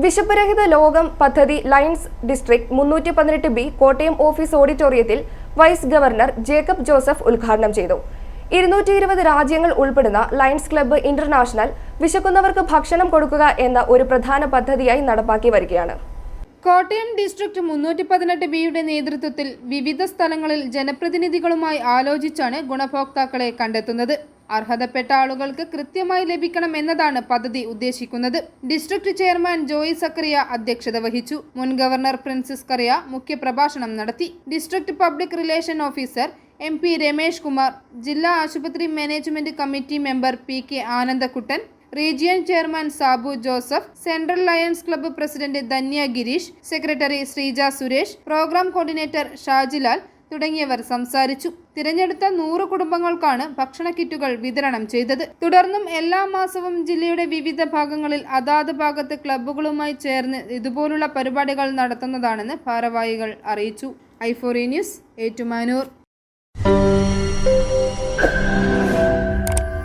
വിശപ്പുരഹിത ലോകം പദ്ധതി lions district 318B Kottayam office ഓഡിറ്റോറിയത്തിൽ വൈസ് ഗവർണർ ജേക്കബ് ജോസഫ് ഉദ്ഘാടനം ചെയ്തു. 220 രാജ്യങ്ങൾ ഉൾപ്പെടുന്ന ലയൺസ് ക്ലബ്ബ് ഇന്റർനാഷണൽ വിശക്കുന്നവർക്ക് ഭക്ഷണം കൊടുക്കുക എന്ന ഒരു പ്രധാന പദ്ധതിയായി നടപ്പാക്കി വരികയാണ്. കോട്ടയം ഡിസ്ട്രിക്ട് 318Bയുടെ നേതൃത്വത്തിൽ വിവിധ സ്ഥലങ്ങളിൽ ജനപ്രതിനിധികളുമായി ആലോചിച്ചാണ് ഗുണഭോക്താക്കളെ കണ്ടെത്തുന്നത്. അർഹതപ്പെട്ട ആളുകൾക്ക് കൃത്യമായി ലഭിക്കണം എന്നതാണ് പദ്ധതി ഉദ്ദേശിക്കുന്നത്. ഡിസ്ട്രിക്ട് ചെയർമാൻ ജോയി സക്കറിയ അധ്യക്ഷത വഹിച്ചു. മുൻ ഗവർണർ പ്രിൻസിസ് കറിയ മുഖ്യപ്രഭാഷണം നടത്തി. District public relation officer MP Ramesh Kumar, ജില്ലാ ആശുപത്രി management committee member PK Anandakuttan, region chairman Sabu Joseph, central Lions club president Dhanya Girish, secretary Sreeja Suresh, programme coordinator Shajilal തുടങ്ങിയവർ സംസാരിച്ചു. തിരഞ്ഞെടുത്ത 100 കുടുംബങ്ങൾക്കാണ് ഭക്ഷണ കിറ്റുകൾ വിതരണം ചെയ്തത്. തുടർന്നും എല്ലാ മാസവും ജില്ലയുടെ വിവിധ ഭാഗങ്ങളിൽ അതാത് ഭാഗത്ത് ക്ലബ്ബുകളുമായി ചേർന്ന് ഇതുപോലുള്ള പരിപാടികൾ നടത്തുന്നതാണെന്ന് ഭാരവാഹികൾ അറിയിച്ചു. i4 news, Ettumanoor.